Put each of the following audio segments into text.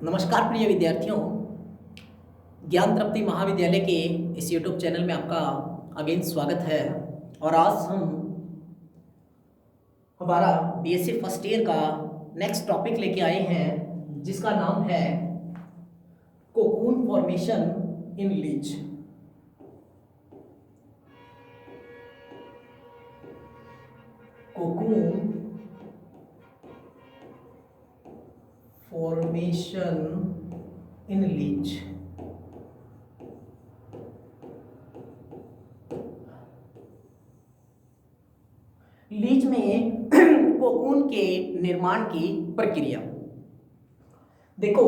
नमस्कार प्रिय विद्यार्थियों। ज्ञान तृप्ति महाविद्यालय के इस यूट्यूब चैनल में आपका अगेन स्वागत है। और आज हम हमारा बीएससी फर्स्ट ईयर का नेक्स्ट टॉपिक लेके आए हैं, जिसका नाम है cocoon formation in leech. Cocoon formation in leech. Leech में कोकून के निर्माण की प्रक्रिया। देखो,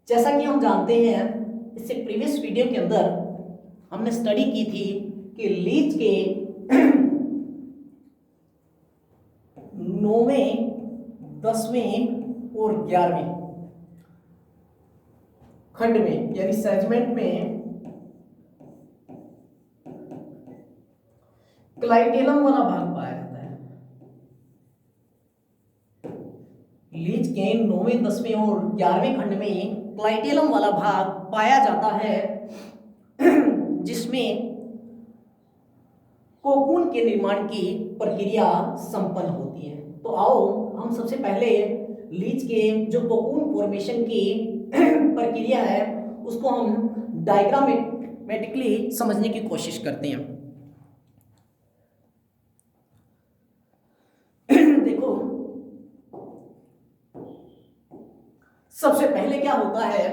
जैसा कि हम जानते हैं, इससे प्रीवियस वीडियो के अंदर हमने स्टडी की थी कि लीच के 9वें, 10वें और 11वें खंड में यानी सेगमेंट में क्लाइटेलम वाला भाग पाया जाता है। लीच के 9वें, 10वें और 11वें खंड में क्लाइटेलम वाला भाग पाया जाता है, जिसमें कोकून के निर्माण की प्रक्रिया संपन्न होती है। तो आओ हम सबसे पहले लीच के जो कोकून फॉर्मेशन की प्रक्रिया है उसको हम डायग्रामेटिकली समझने की कोशिश करते हैं। देखो, सबसे पहले क्या होता है,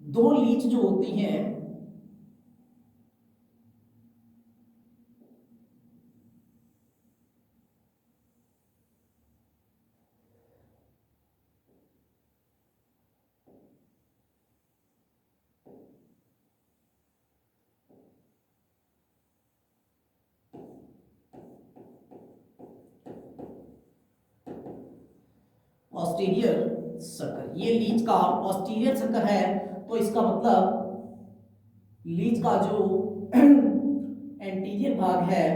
दो लीच जो होती हैं पोस्टीरियर सर्कल, ये लीच का पोस्टीरियर सर्कल है। तो इसका मतलब लीच का जो एंटीरियर भाग है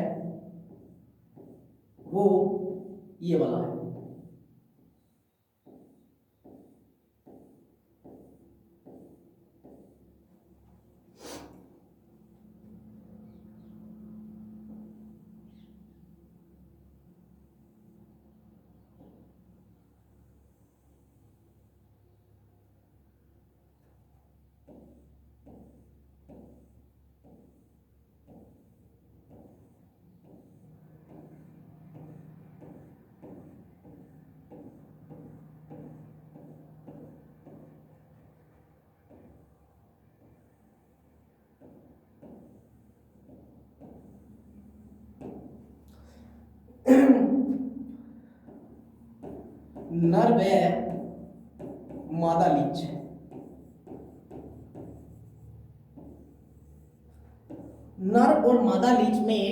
वो ये वाला है। नर व मादा लीच। नर और मादा लीच में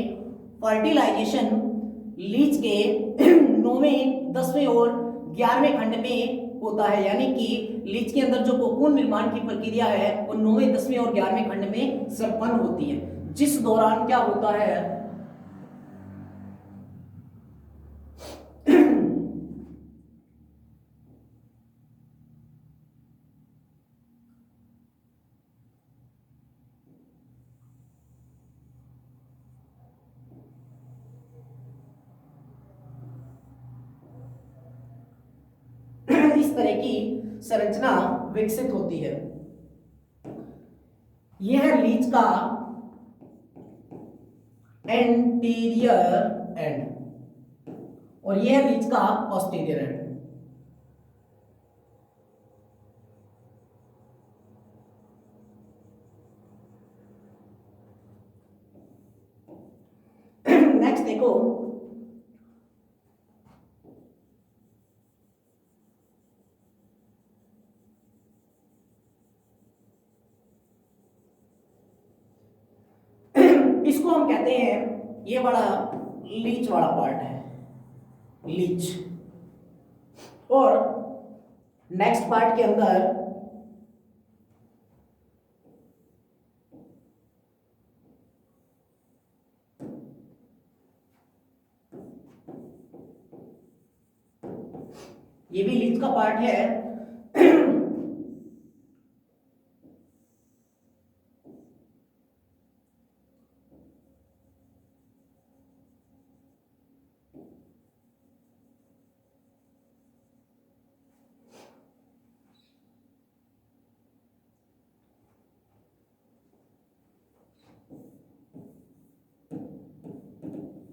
फर्टिलाइजेशन लीच के 9वें, 10वें और 11वें खंड में होता है। यानी कि लीच के अंदर जो कोकून निर्माण की प्रक्रिया है वो 9वें, 10वें और 11वें खंड में संपन्न होती है, जिस दौरान क्या होता है, इस तरह की संरचना विकसित होती है। यह है लीच का एंटीरियर एंड और यह है लीच का पोस्टीरियर एंड। नेक्स्ट देखो, इसको हम कहते हैं, ये बड़ा लीच वाला पार्ट है, लीच। और नेक्स्ट पार्ट के अंदर ये भी लीच का पार्ट है।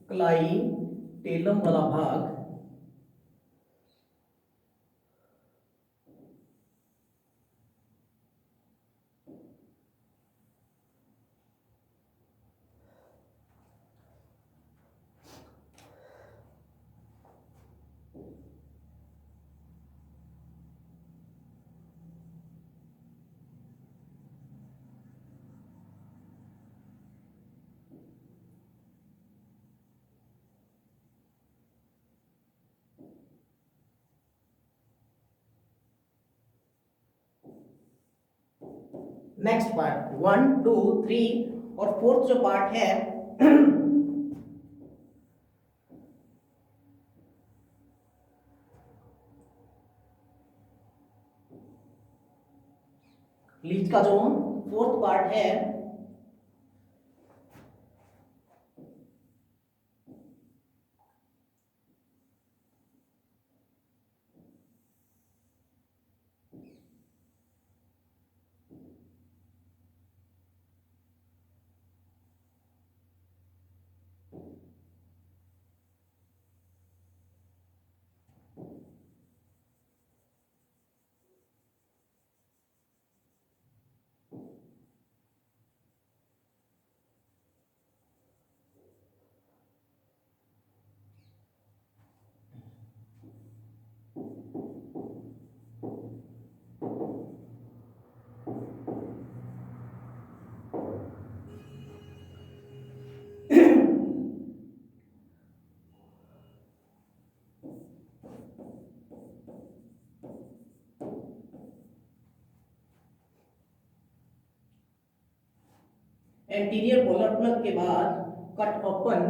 कलाई टेलम वाला भाग नेक्स्ट पार्ट 1 2 3 और फोर्थ जो पार्ट है लीच का जो फोर्थ पार्ट है एंटीरियर पोलर प्लग के बाद cut open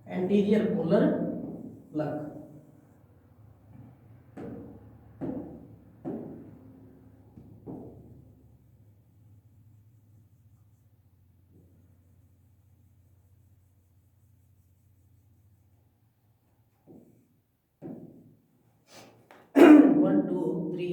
anterior polar plug. One two three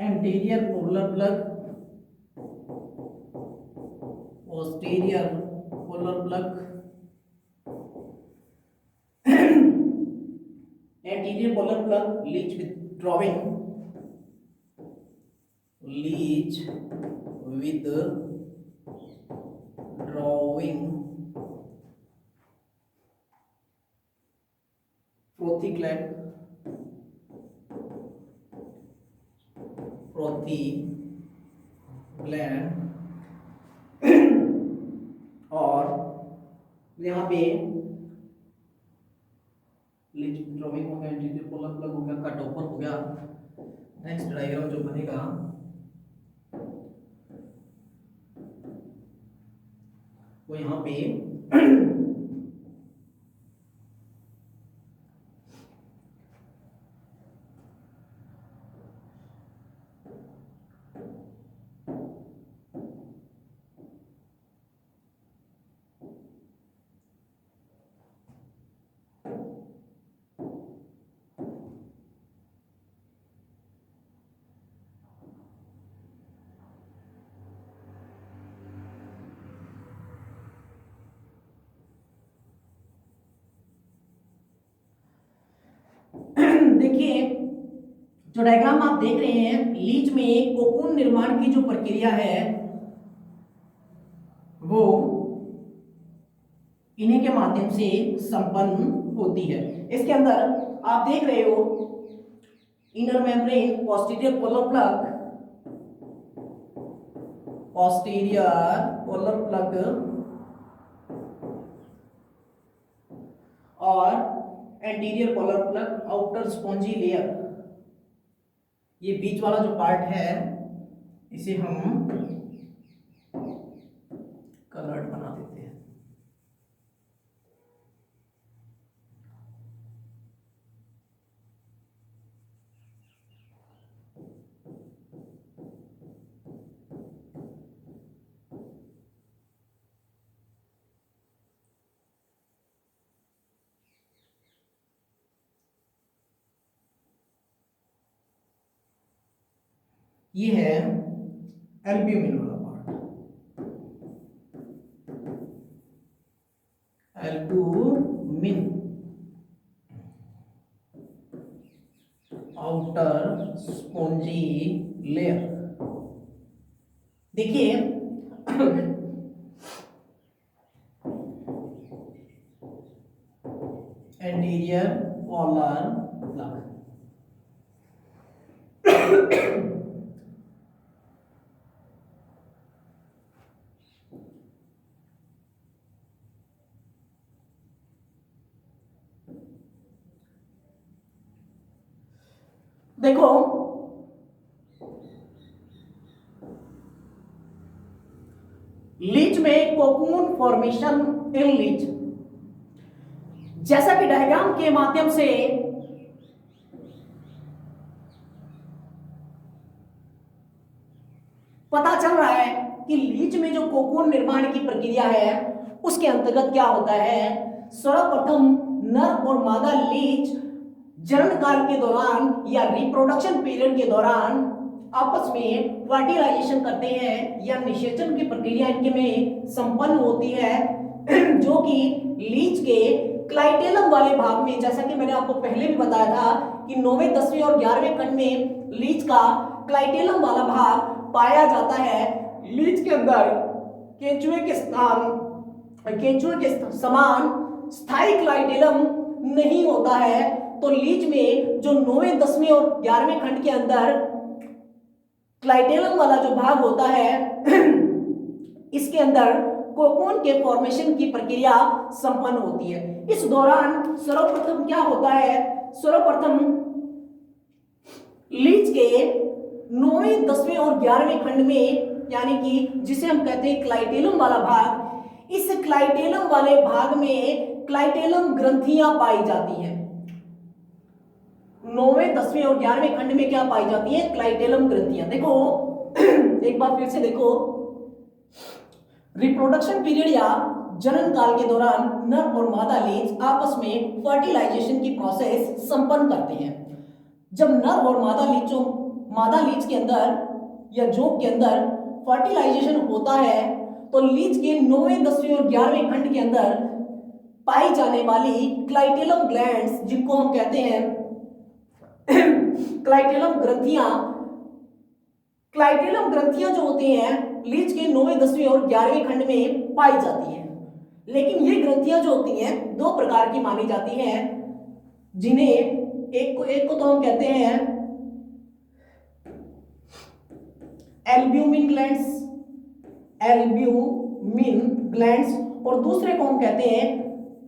anterior polar plug, posterior polar plug, anterior polar plug leach withdrawing, leach withdrawing, gland और यहाँ पे ड्रॉइंग हो गया, एंटीरियर पोलर प्लग हो गया, कट ओवर हो गया। नेक्स्ट डायग्राम जो बनेगा वो यहाँ पे देखिए जो डायग्राम आप देख रहे हैं, लीच में कोकून निर्माण की जो प्रक्रिया है वो इन्हीं के माध्यम से संपन्न होती है। इसके अंदर आप देख रहे हो inner membrane, posterior polar plug और anterior polar plug, outer spongy layer. ये बीच वाला जो पार्ट है इसे हम कलर्ड बना देते हैं। ये है एल्ब्यूमिन वाला part, albumin outer spongy layer. देखिए एंटीरियर पोलर प्लग, देखो लीच में कोकून फॉर्मेशन इन लीच, जैसा कि डायग्राम के माध्यम से पता चल रहा है कि लीच में जो कोकून निर्माण की प्रक्रिया है उसके अंतर्गत क्या होता है, सर्वप्रथम नर और मादा लीच जनन काल के दौरान या रिप्रोडक्शन पीरियड के दौरान आपस में फर्टिलाइजेशन करते हैं या निषेचन की प्रक्रिया इनके में संपन्न होती है, जो कि लीच के क्लाइटेलम वाले भाग में, जैसा कि मैंने आपको पहले भी बताया था कि 9वें 10वें और 11वें खंड में लीच का क्लाइटेलम वाला भाग पाया जाता है। लीच के अंदर केंचुए के समान स्थायी क्लाइटेलम नहीं होता है, तो लीच में जो 9वें 10वें और 11वें खंड के अंदर क्लाइटेलम वाला जो भाग होता है इसके अंदर कोकून के फॉर्मेशन की प्रक्रिया संपन्न होती है। इस दौरान सर्वप्रथम क्या होता है, सर्वप्रथम लीच के 9वें 10वें और 11वें खंड में, यानी कि जिसे हम कहते हैं क्लाइटेलम वाला भाग, इस क्लाइटेलम वाले भाग में क्लाइटेलम ग्रंथियां पाई जाती हैं। 9वें 10वें और 11वें खंड में क्या पाई जाती है, क्लाइटेलम ग्रंथियां। देखो एक बार फिर से देखो, रिप्रोडक्शन पीरियड या जनन काल के दौरान नर और मादा लीच आपस में फर्टिलाइजेशन की प्रोसेस संपन्न करते हैं। जब नर और मादा लीच के अंदर या जोक के अंदर फर्टिलाइजेशन होता है तो लीच के 9वें 10वें और 11वें खंड के अंदर पाई जाने वाली क्लाइटेलम ग्लैंड्स, जिनको हम कहते हैं क्लाइटेलम ग्रंथियां जो होती हैं लीच के 9वें 10वें और 11वें खंड में पाई जाती हैं। लेकिन ये ग्रंथियां जो होती हैं दो प्रकार की मानी जाती हैं। जिन्हें एक को तो हम कहते हैं एल्ब्यूमिन ग्लैंड्स, एल्ब्यूमिन ग्लैंड्स, और दूसरे को हम कहते हैं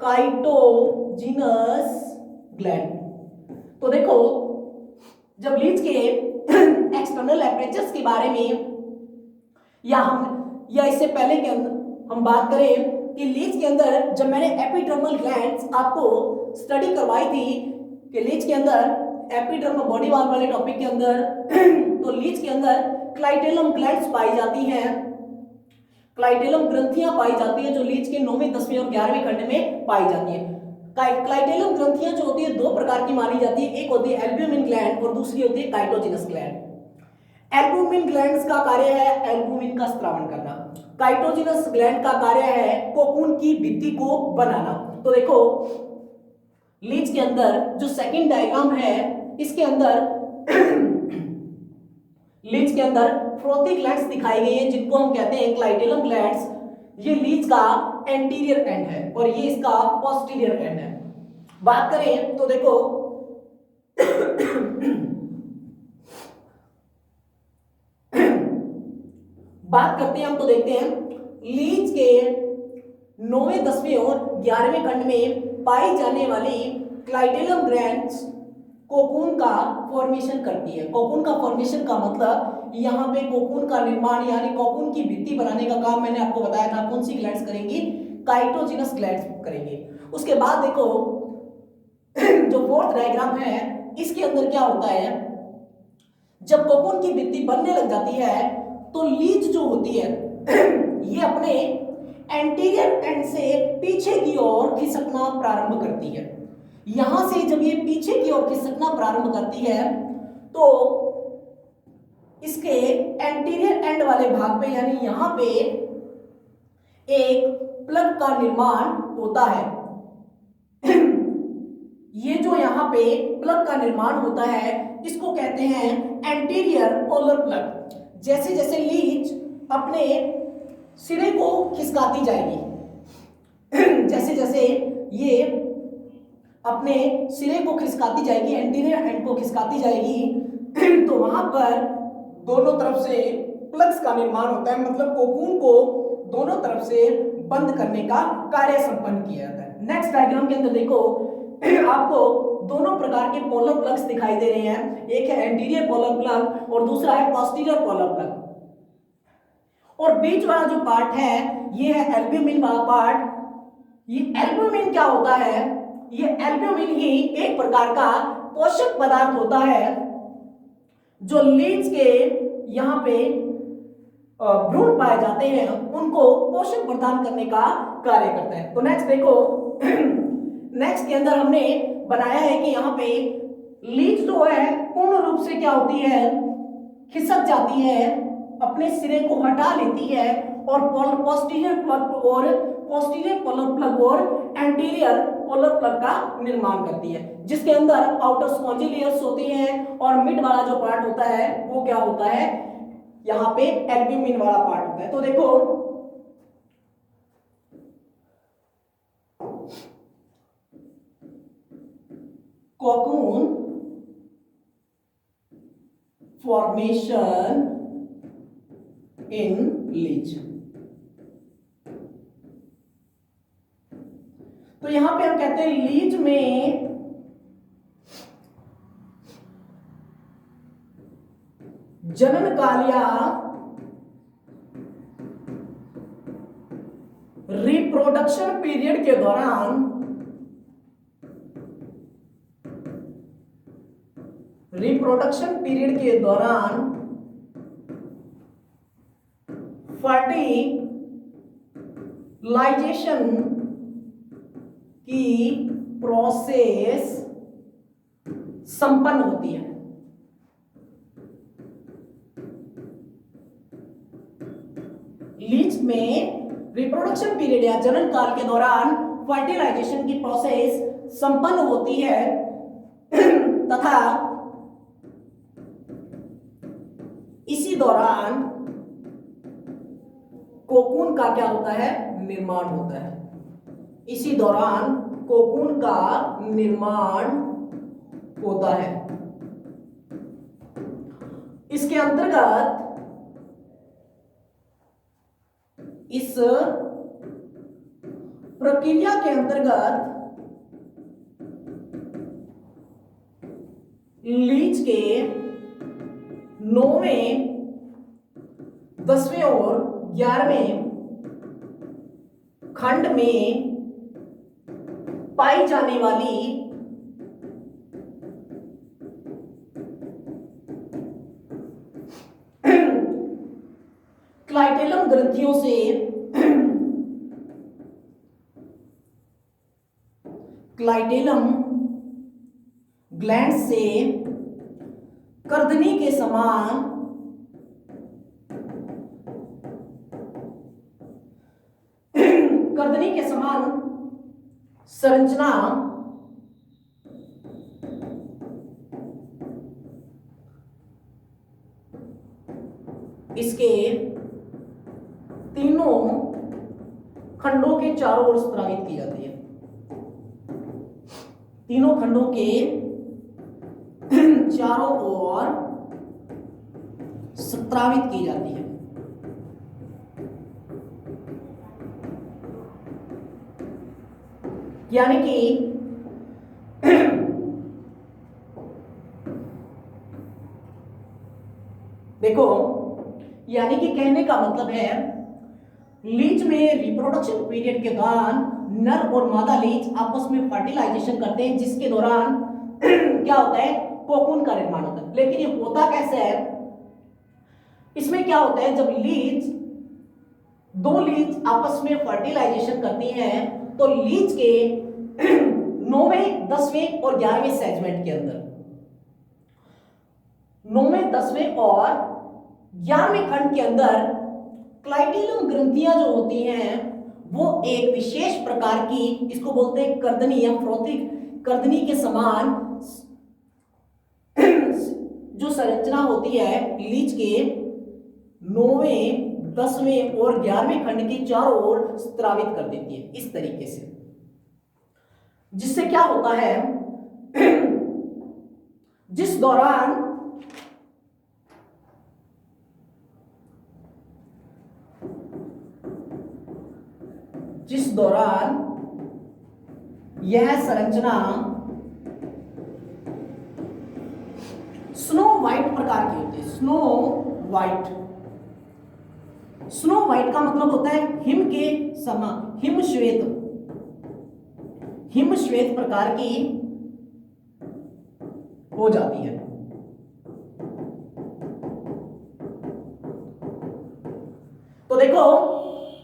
काइटोजिनस ग्लैंड। तो देखो, जब लीच के एक्सटर्नल एपरेचर्स के बारे में या इससे पहले के अंदर हम बात करें कि लीच के अंदर जब मैंने एपिडर्मल ग्लैंड्स आपको स्टडी करवाई थी कि लीच के अंदर एपिडर्मल बॉडी वॉल वाले टॉपिक के अंदर तो लीच के अंदर क्लाइटेलम ग्लैंड्स पाई जाती हैं, क्लाइटेलम ग्रंथियां पाई जाती हैं जो लीच के 9वें 10वें और 11वें खंड में पाई जाती हैं। क्लाइटेलम ग्रंथियां जो होती है दो प्रकार की मानी जाती है, एक होती है एल्ब्यूमिन ग्लैंड और दूसरी होती है काइटोजिनस ग्लैंड। एल्ब्यूमिन ग्लैंड्स का कार्य है एल्ब्यूमिन का स्त्रावण करना, काइटोजिनस ग्लैंड का कार्य है कोकून की भित्ति को बनाना। तो देखो लीच के अंदर जो सेकंड डायग्राम है इसके अंदर लीच के अंदर फ्रोथी ग्लैंड्स दिखाई गई हैं जिनको हम कहते हैं क्लाइटेलम ग्लैंड्स। ये लीच का एंटीरियर एंड है और ये इसका पोस्टीरियर एंड है। बात करें तो देखो बात करते हैं हम तो देखते हैं लीच के 9वें 10वें और 11वें खंड में पाई जाने वाली क्लाइटेलम ग्लैंड्स कोकून का फॉर्मेशन करती है। कोकून का फॉर्मेशन का मतलब यहाँ पे कोकून का निर्माण यानी कोकून की भित्ति बनाने का काम मैंने आपको बताया था कौन सी ग्लैंड्स करेंगी, काइटोजिनस ग्लैंड्स करेंगे। उसके बाद देखो जो फोर्थ डायग्राम है इसके अंदर क्या होता है, जब कोकून की भित्ति बनने लग जाती है तो लीच जो होती है ये अपने एंटीरियर एंड से पीछे की ओर खिसकना प्रारंभ करती है। यहां से जब ये पीछे की ओर खिसकना प्रारंभ करती है तो इसके एंटीरियर एंड वाले भाग पे यानी यहां पे एक प्लग का निर्माण होता है। ये जो यहां पे प्लग का निर्माण होता है इसको कहते हैं एंटीरियर पोलर प्लग। जैसे जैसे लीच अपने सिरे को खिसकाती जाएगी जैसे जैसे ये अपने सिरे को खिसकाती जाएगी, एंटीरियर एंड को खिसकाती जाएगी तो वहां पर दोनों तरफ से प्लग्स का निर्माण होता है, मतलब कोकून को दोनों तरफ से बंद करने का कार्य संपन्न किया जाता है। नेक्स्ट डायग्राम के अंदर देखो आपको दोनों प्रकार के पोलर प्लग्स दिखाई दे रहे हैं, एक है एंटीरियर पोलर प्लग और दूसरा है पोस्टीरियर पोलर प्लग। और बीच वाला जो पार्ट है ये है एल्ब्यूमिन वाला पार्ट। ये एल्ब्यूमिन क्या होता है, ये एल्ब्यूमिन ही एक प्रकार का पोषक पदार्थ होता है जो लीच के यहाँ पे भ्रूण पाए जाते हैं उनको पोषण प्रदान करने का कार्य करता है। तो नेक्स्ट देखो नेक्स्ट के अंदर हमने बनाया है कि यहाँ पे लीच जो है पूर्ण रूप से क्या होती है, खिसक जाती है, अपने सिरे को हटा लेती है और पोस्टीरियर पोलर प्लग और एंटीरियर पोलर प्लग का निर्माण करती है, जिसके अंदर आउटर स्पॉन्जी लेयर्स होती हैं और मिड वाला जो पार्ट होता है वो क्या होता है, यहाँ पे एल्ब्यूमिन वाला पार्ट होता है। तो देखो कोकून फॉर्मेशन इन लीच। तो यहां पे हम कहते हैं लीच में जनन काल या रिप्रोडक्शन पीरियड के दौरान फर्टिलाइजेशन की प्रोसेस संपन्न होती है। लीच में रिप्रोडक्शन पीरियड या जनन काल के दौरान फर्टिलाइजेशन की प्रोसेस संपन्न होती है तथा इसी दौरान कोकून का क्या होता है, निर्माण होता है। इसी दौरान कोकून का निर्माण होता है। इसके अंतर्गत इस प्रक्रिया के अंतर्गत लीच के 9वें, 10वें और 11वें खंड में पाई जाने वाली क्लाइटेलम ग्रंथियों से क्लाइटेलम ग्लैंड से कर्दनी के समान संरचना इसके तीनों खंडों के चारों ओर स्त्रावित की जाती है। तीनों खंडों के चारों ओर स्त्रावित की जाती है। यानी कि देखो, यानी कि कहने का मतलब है लीच में रिप्रोडक्शन पीरियड के दौरान नर और मादा लीच आपस में फर्टिलाइजेशन करते हैं, जिसके दौरान क्या होता है, कोकून का निर्माण होता है। लेकिन ये होता कैसे है, इसमें क्या होता है, जब दो लीच आपस में फर्टिलाइजेशन करती हैं तो लीच के 9वें, 10वें और 11वें सेगमेंट के अंदर 9वें, 10वें और 11वें खंड के अंदर क्लाइटेलम ग्रंथियां जो होती हैं वो एक विशेष प्रकार की, इसको बोलते हैं कर्दनी या फ्रोथिक कर्दनी के समान जो संरचना होती है लीच के 9वें, 10वें और 11वें खंड के चारों ओर स्त्रावित कर देती है इस तरीके से। जिससे क्या होता है, जिस दौरान यह संरचना स्नो वाइट प्रकार की होती है। स्नो वाइट का मतलब होता है हिम के समान, हिम श्वेत प्रकार की हो जाती है। तो देखो,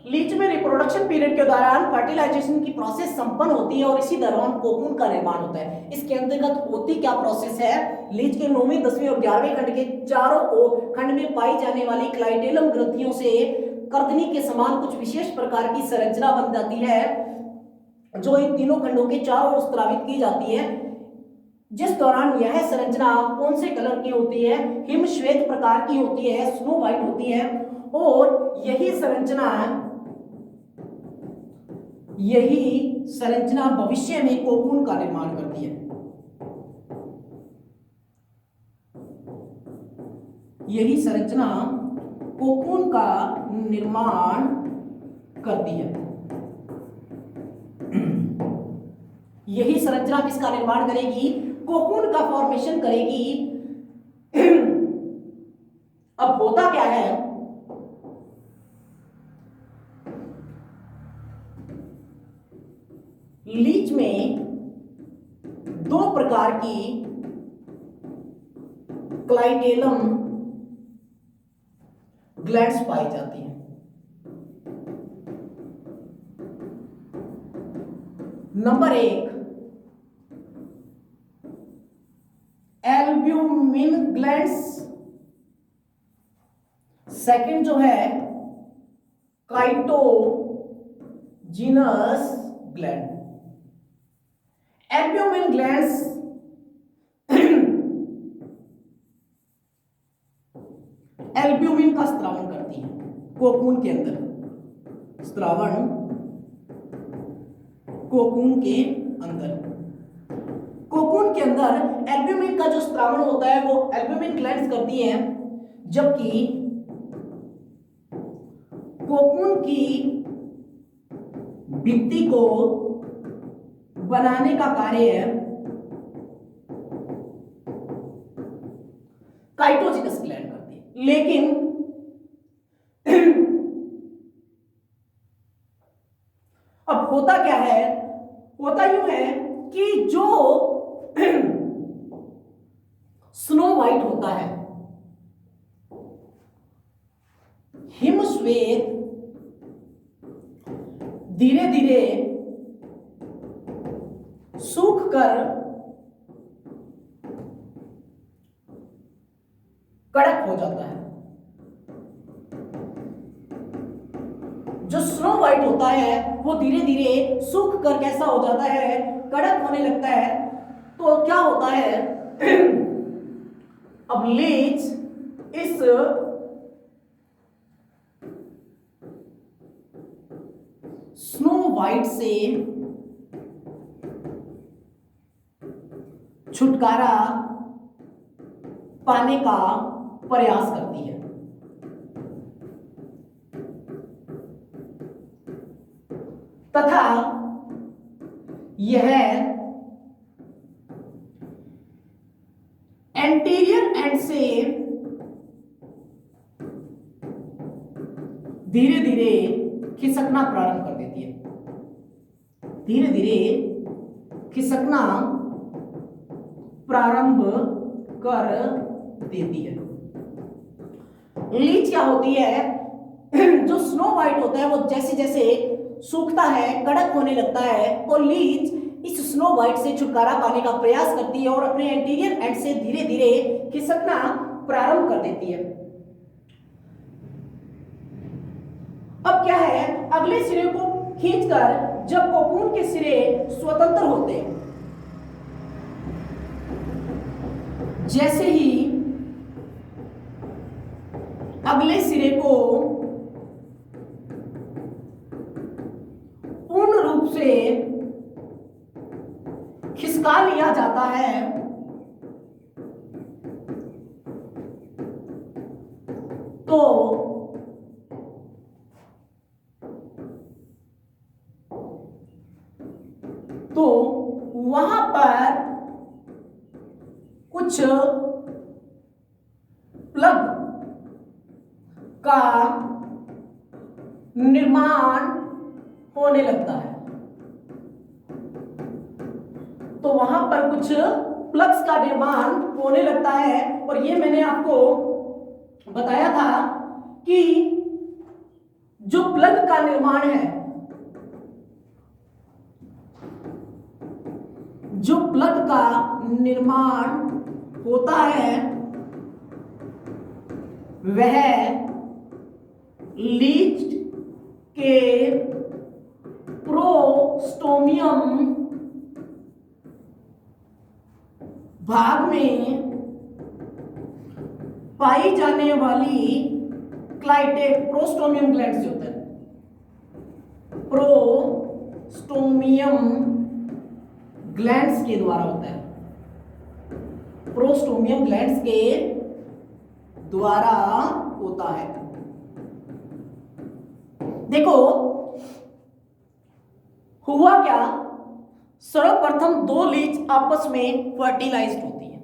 लीच में रिप्रोडक्शन पीरियड के दौरान फर्टिलाइजेशन की प्रोसेस संपन्न होती है और इसी दौरान कोकून का निर्माण होता है। इसके अंतर्गत होती क्या प्रोसेस है, लीच के 9वें, 10वें और 11वें खंड के चारों खंड में पाई जाने वाली क्लाइटेलम ग्रंथियों से कर्दनी के समान कुछ विशेष प्रकार की संरचना बन जाती है जो इन तीनों खंडों के चारों ओर स्त्रावित की जाती है। जिस दौरान यह संरचना कौन से कलर की होती है, हिम श्वेत प्रकार की होती है, स्नो वाइट होती है। और यही संरचना भविष्य में कोकून का निर्माण करती है। यही संरचना कोकून का निर्माण करती है। यही संरचना किसका निर्माण करेगी, कोकून का फॉर्मेशन करेगी। अब होता क्या है, लीच में दो प्रकार की क्लाइटेलम ग्लैंड्स पाई जाती हैं। नंबर 1 एल्ब्यूमिन ग्लैंड्स, सेकंड जो है काइटोजिनस ग्लैंड। एल्ब्यूमिन ग्लैंड्स एल्ब्यूमिन का स्त्रावन करती है कोकून के अंदर। स्त्रावन कोकून के अंदर अंदर एल्ब्यूमिन का जो स्त्रावण होता है वो एल्ब्यूमिन ग्लैंड्स करती है, जबकि कोकून की भित्ति को बनाने का कार्य काइटोजिनस ग्लैंड करती है। लेकिन अब होता क्या है, होता यूं है कि जो स्नो वाइट होता है, हिमश्वेत धीरे धीरे सूख कर कड़क हो जाता है। जो स्नो वाइट होता है वो धीरे धीरे सूख कर कैसा हो जाता है, कड़क होने लगता है। तो क्या होता है, अब लीच इस स्नो वाइट से छुटकारा पाने का प्रयास करती है। तथा यह एंटीरियर एंड से धीरे धीरे खिसकना प्रारंभ कर देती है, धीरे धीरे खिसकना प्रारंभ कर देती है। लीच क्या होती है, जो स्नो वाइट होता है वो जैसे जैसे सूखता है, कड़क होने लगता है, तो लीच इस स्नो वाइट से छुटकारा पाने का प्रयास करती है और अपने एंटीरियर एंड से धीरे धीरे खिसकना प्रारंभ कर देती है। अब क्या है, अगले सिरे को खींचकर जब कोकून के सिरे स्वतंत्र होते हैं, जैसे ही अगले सिरे को पूर्ण रूप से खिसका लिया जाता है, तो वहां पर कुछ प्लग का निर्माण होने लगता है। तो वहां पर कुछ प्लग्स का निर्माण होने लगता है, और ये मैंने आपको बताया था कि जो प्लग का निर्माण है, जो प्लग का निर्माण होता है वह लीच के प्रोस्टोमियम भाग में पाई जाने वाली प्रोस्टोमियम ग्लैंड्स होते हैं, प्रोस्टोमियम ग्लैंड्स के द्वारा होता है, प्रोस्टोमियम ग्लैंड्स के द्वारा होता है। देखो हुआ क्या, सर्वप्रथम दो लीच आपस में फर्टिलाइज्ड होती हैं।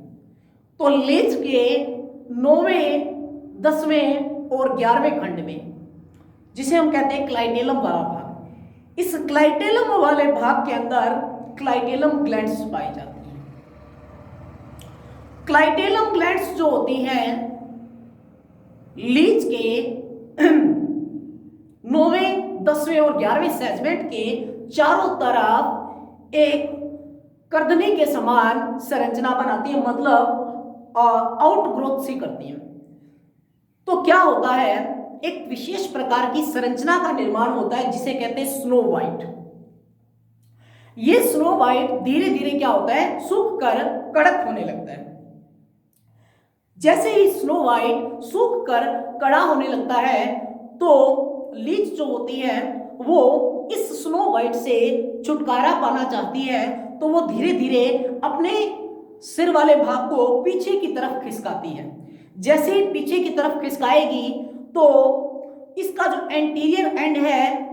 तो लीच के 9वें, 10वें और 11वें खंड में, जिसे हम कहते हैं क्लाइटेलम वाला भाग, इस क्लाइटेलम वाले भाग के अंदर क्लाइटेलम ग्लैंड्स पाई जाती हैं। क्लाइटेलम ग्लैंड्स जो होती हैं लीच के 9वें, 10वें और 11वें सेगमेंट के चारों तरफ एक कर्दनी के समान संरचना बनाती है, मतलब आउटग्रोथ सी करती है। तो क्या होता है, एक विशेष प्रकार की संरचना का निर्माण होता है जिसे कहते हैं स्नो वाइट। ये स्नो वाइट धीरे धीरे क्या होता है, सूख कर कड़क होने लगता है। जैसे ही स्नो वाइट सूख कर कड़ा होने लगता है, तो लीच जो होती है वो इस स्नो वाइट से छुटकारा पाना चाहती है, तो वो धीरे धीरे अपने सिर वाले भाग को पीछे की तरफ खिसकाती है। जैसे ही पीछे की तरफ खिसकाएगी तो इसका जो एंटीरियर एंड है,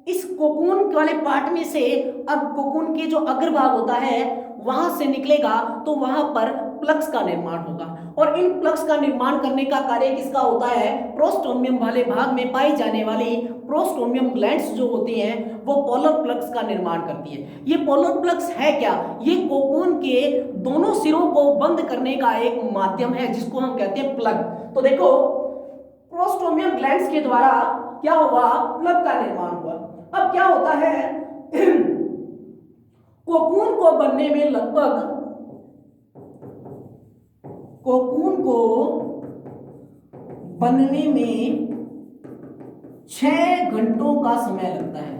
इस कोकून वाले पार्ट में से अब कोकून के जो अग्रभाग होता है वहां से निकलेगा, तो वहां पर प्लक्स का निर्माण होगा। और इन प्लक्स का निर्माण करने का कार्य किसका होता है? प्रोस्टोमियम वाले भाग में पाई जाने वाली प्रोस्टोमियम ग्लैंड्स जो होती हैं वो पोलर प्लक्स का निर्माण करती है। ये पोलर प्लक्स है क्या? ये कोकून के दोनों सिरों को बंद करने का एक माध्यम है जिसको हम कहते हैं प्लग। तो देखो, प्रोस्टोमियम ग्लैंड्स के द्वारा क्या हुआ? प्लग का निर्माण हुआ। अब क्या होता है? कोकून को बनने में लगभग, कोकून को बनने में 6 घंटों का समय लगता है।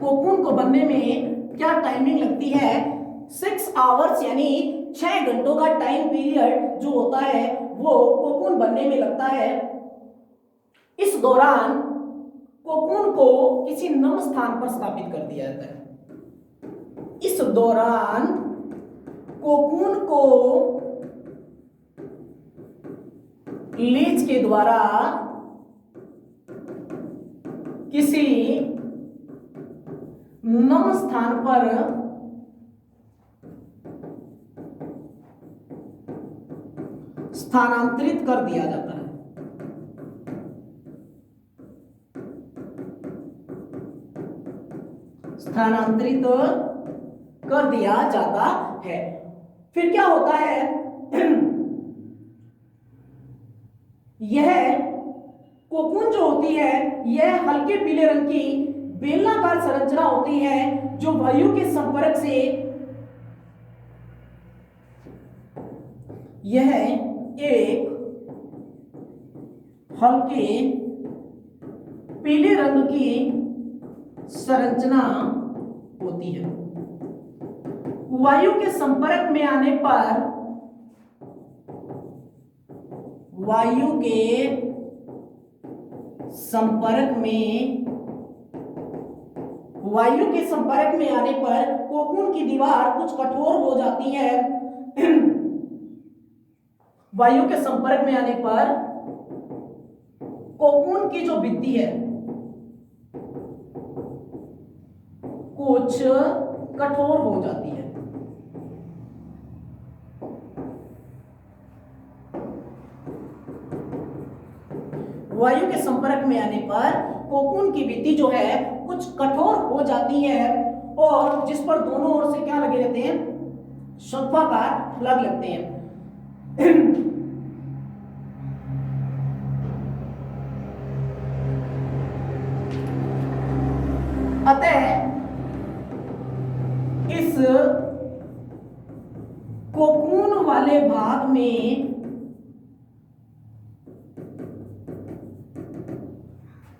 कोकून को बनने में क्या टाइमिंग लगती है? 6 आवर्स, यानी 6 घंटों का टाइम पीरियड जो होता है वो कोकून बनने में लगता है। इस दौरान कोकून को किसी नम स्थान पर स्थापित कर दिया जाता है। इस दौरान कोकून को लीच के द्वारा किसी नम स्थान पर स्थानांतरित कर दिया जाता है। स्थानांतरित कर दिया जाता है। फिर क्या होता है? यह कोकून जो होती है यह हल्के पीले रंग की बेलनाकार संरचना होती है जो वायु के संपर्क से, यह एक हल्के पीले रंग की संरचना होती है। वायु के संपर्क में आने पर, वायु के संपर्क में, वायु के संपर्क में आने पर कोकून की दीवार कुछ कठोर हो जाती है। वायु के संपर्क में आने पर कोकून की जो भित्ति है कुछ कठोर हो जाती है। वायु के संपर्क में आने पर कोकून की भित्ति जो है कुछ कठोर हो जाती है और जिस पर दोनों ओर से क्या लगे रहते हैं? शंक्वाकार प्लग लगते हैं। अतः इस कोकून वाले भाग में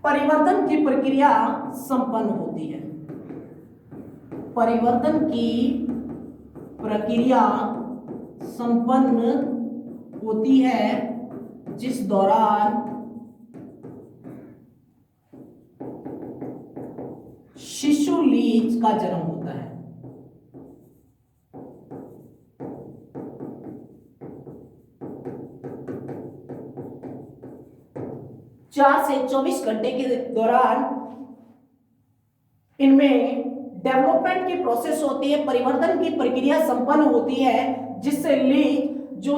परिवर्तन की प्रक्रिया संपन्न होती है। परिवर्तन की प्रक्रिया संपन्न होती है जिस दौरान शिशु लीच का जन्म होता है। चार से 24 घंटे के दौरान इनमें डेवलपमेंट की प्रोसेस होती है, परिवर्तन की प्रक्रिया संपन्न होती है जिससे लीच जो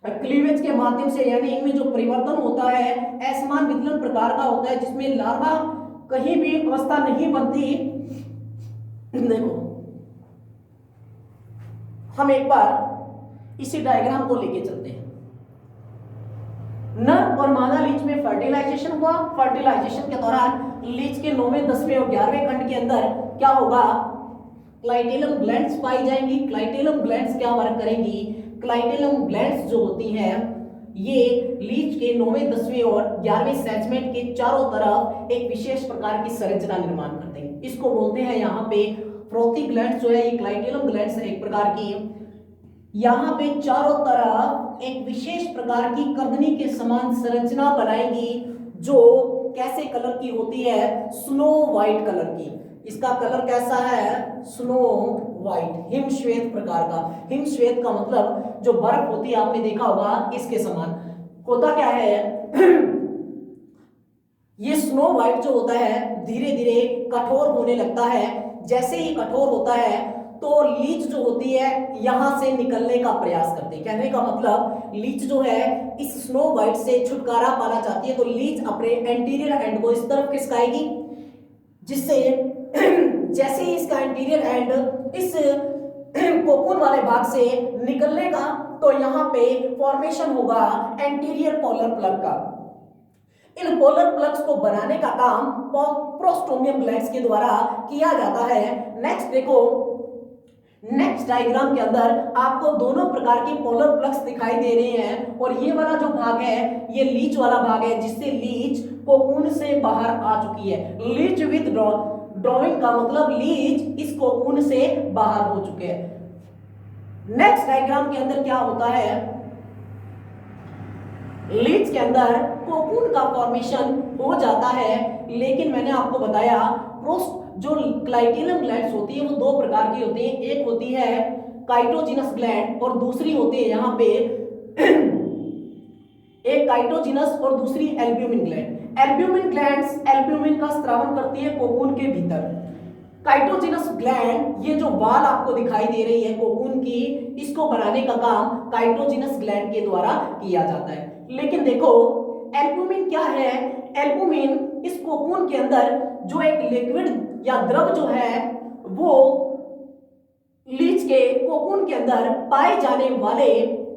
क्लीवेज के माध्यम से, यानी इनमें जो परिवर्तन होता है असमान वितरण प्रकार का होता है जिसमें लार्वा कहीं भी अवस्था नहीं बनती। देखो, हम एक बार इसी डायग्राम को लेके चलते हैं। नर और मादा लीच में फर्टिलाइजेशन हुआ। फर्टिलाइजेशन के दौरान लीच के 9वें, 10वें और 11वें खंड के अंदर क्या होगा? क्लाइटेलम ग्लैंड्स पाई जाएंगी। क्लाइटेलम ग्लैंड्स क्या वर्क करेंगी? क्लाइटेलम ग्लैंड्स जो होती हैं ये लीच के 9वें, 10वें और 11वें सेगमेंट के चारों तरफ एक विशेष प्रकार की संरचना निर्माण करते हैं। इसको बोलते हैं यहाँ पे फ्रोथी ग्लैंड्स जो है, ये क्लाइटेलम ग्लैंड्स एक प्रकार की, यहाँ पे चारों तरफ एक विशेष प्रकार की कर्दनी के समान संरचना बनाएंगी जो कैसे कलर की होती है? स्नो व्हाइट कलर की। इसका कलर कैसा है? स्नो व्हाइट, हिम श्वेत प्रकार का। हिम श्वेत का मतलब जो बर्फ होती है, आपने देखा होगा इसके समान होता क्या है ये स्नो व्हाइट जो होता है धीरे धीरे कठोर होने लगता है। जैसे ही कठोर होता है तो लीच जो होती है यहां से निकलने का प्रयास करती है। कहने का मतलब लीच जो है इस स्नो व्हाइट से छुटकारा पाना चाहती है, तो लीच अपने एंटीरियर एंड को इस तरफ खिसकाएगी, जिससे जैसे ही इसका एंटीरियर एंड इस कोकून वाले भाग से निकलने का, तो यहाँ पे फॉर्मेशन होगा एंटीरियर पोलर प्लग का। इन पोलर प्लग्स को बनाने का काम प्रोस्टोमियम ग्लैंड्स के द्वारा किया जाता है। नेक्स्ट देखो, नेक्स्ट डायग्राम के अंदर आपको दोनों प्रकार के पोलर प्लग्स दिखाई दे रहे हैं, और ये वाला जो भाग है ये लीच वाला भाग है, जिससे लीच कोकून से बाहर आ चुकी है। लीच विद ड्रॉइंग का मतलब लीच इस कोकून से बाहर हो चुके हैं। नेक्स्ट डायग्राम के अंदर क्या होता है, लीच के अंदर कोकून का फॉर्मेशन हो जाता है, लेकिन मैंने आपको बताया जो क्लाइटेनम ग्लैंड्स होती है वो दो प्रकार की होती है। एक होती है काइटोजिनस ग्लैंड और दूसरी होती है यहाँ पे एक काइटोजिनस और दूसरी albumin gland. Albumin glands albumin का स्रावन करती है कोकून के भीतर। काइटोजिनस ग्लैंड, ये जो वाल आपको दिखाई दे रही है कोकून की, इसको बनाने का काम काइटोजिनस ग्लैंड के द्वारा किया जाता है। लेकिन देखो एल्ब्यूमिन क्या है, एल्ब्यूमिन इस कोकून के अंदर जो एक लिक्विड या द्रव जो है वो लीच के कोकून के अंदर पाए जाने वाले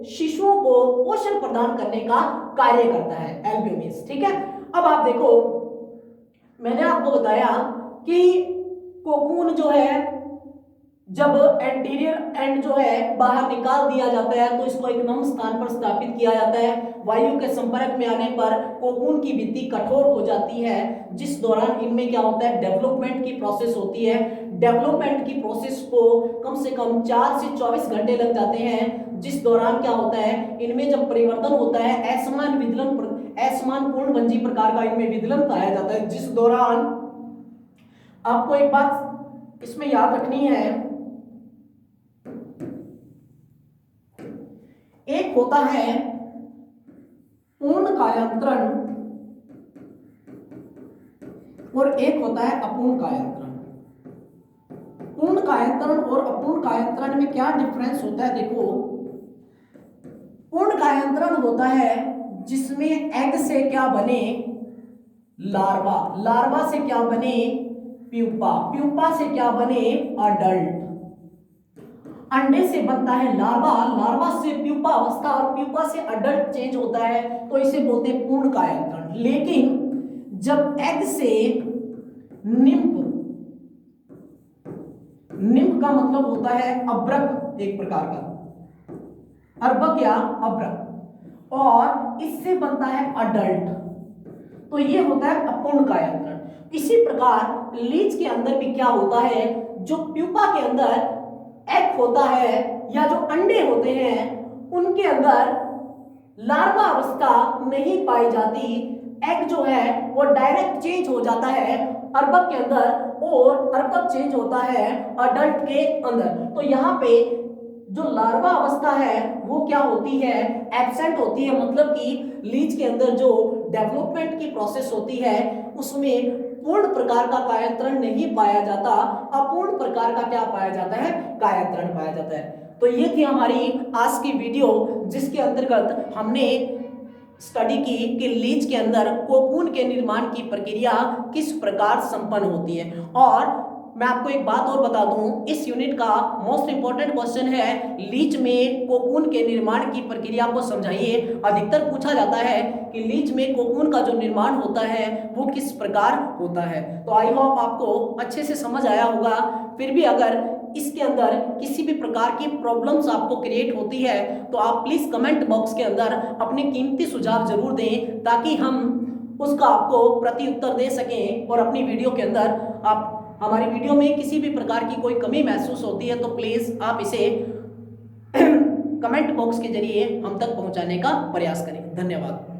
शिशुओं को पोषण प्रदान करने का कार्य करता है एल्ब्यूमिन। ठीक है, अब आप देखो मैंने आपको बताया कि कोकून जो है जब एंटीरियर एंड जो है बाहर निकाल दिया जाता है तो इसको एक नम स्थान पर स्थापित किया जाता है। वायु के संपर्क में आने पर कोकून की भित्ति कठोर हो जाती है, जिस दौरान इनमें क्या होता है डेवलपमेंट की प्रोसेस होती है। डेवलपमेंट की प्रोसेस को कम से कम 4 से 24 घंटे लग जाते हैं, जिस दौरान क्या होता है इनमें जब परिवर्तन होता है असमान पूर्णभंजी प्रकार का इनमें विदलन पाया जाता है। जिस दौरान आपको एक बात इसमें याद रखनी है, एक होता है पूर्ण कायांतरण और एक होता है अपूर्ण कायांतरण। पूर्ण कायांतरण और अपूर्ण कायांतरण में क्या डिफरेंस होता है, देखो पूर्ण कायांतरण होता है जिसमें एग से क्या बने लार्वा, लार्वा से क्या बने प्यूपा, प्यूपा से क्या बने अडल्ट, अंडे से बनता है लार्वा, लार्वा से प्यूपा अवस्था और प्यूपा से अडल्ट चेंज होता है, तो इसे बोलते हैं पूर्ण कायांतरण। लेकिन जब एग से निम्फ, निम्फ का मतलब होता है अभ्रक, एक प्रकार का अर्भक या अभ्रक, और इससे बनता है अडल्ट, तो ये होता है अपूर्ण कायांतरण। इसी प्रकार लीच के अंदर भी क्या होता है, जो प्यूपा के अंदर एग होता है या जो अंडे होते हैं उनके अंदर लार्वा अवस्था नहीं पाई जाती, एग जो है वो डायरेक्ट चेंज हो जाता है अर्भक के अंदर और अर्भक चेंज होता है अडल्ट के अंदर। तो यहाँ पे जो लार्वा अवस्था है वो क्या होती है, एब्सेंट होती है, मतलब कि लीच के अंदर जो डेवलपमेंट की प्रोसेस होती है उसमें पूर्ण प्रकार का कायांतरण नहीं पाया जाता, अपूर्ण प्रकार का क्या पाया जाता है, कायांतरण पाया जाता है। तो ये थी हमारी आज की वीडियो, जिसके अंतर्गत हमने स्टडी की कि लीच के अंदर कोकून के निर्माण की प्रक्रिया किस प्रकार संपन्न होती है। और मैं आपको एक बात और बता दूं, इस यूनिट का मोस्ट इंपॉर्टेंट क्वेश्चन है लीच में कोकून के निर्माण की प्रक्रिया को समझाइए। अधिकतर पूछा जाता है कि लीच में कोकून का जो निर्माण होता है वो किस प्रकार होता है। तो आई होप आपको अच्छे से समझ आया होगा। फिर भी अगर इसके अंदर किसी भी प्रकार की प्रॉब्लम्स आपको क्रिएट होती है तो आप प्लीज कमेंट बॉक्स के अंदर अपने कीमती सुझाव जरूर दें, ताकि हम उसका आपको प्रति उत्तर दे सकें। और अपनी वीडियो के अंदर आप हमारी वीडियो में किसी भी प्रकार की कोई कमी महसूस होती है तो प्लीज आप इसे कमेंट बॉक्स के जरिए हम तक पहुंचाने का प्रयास करें। धन्यवाद।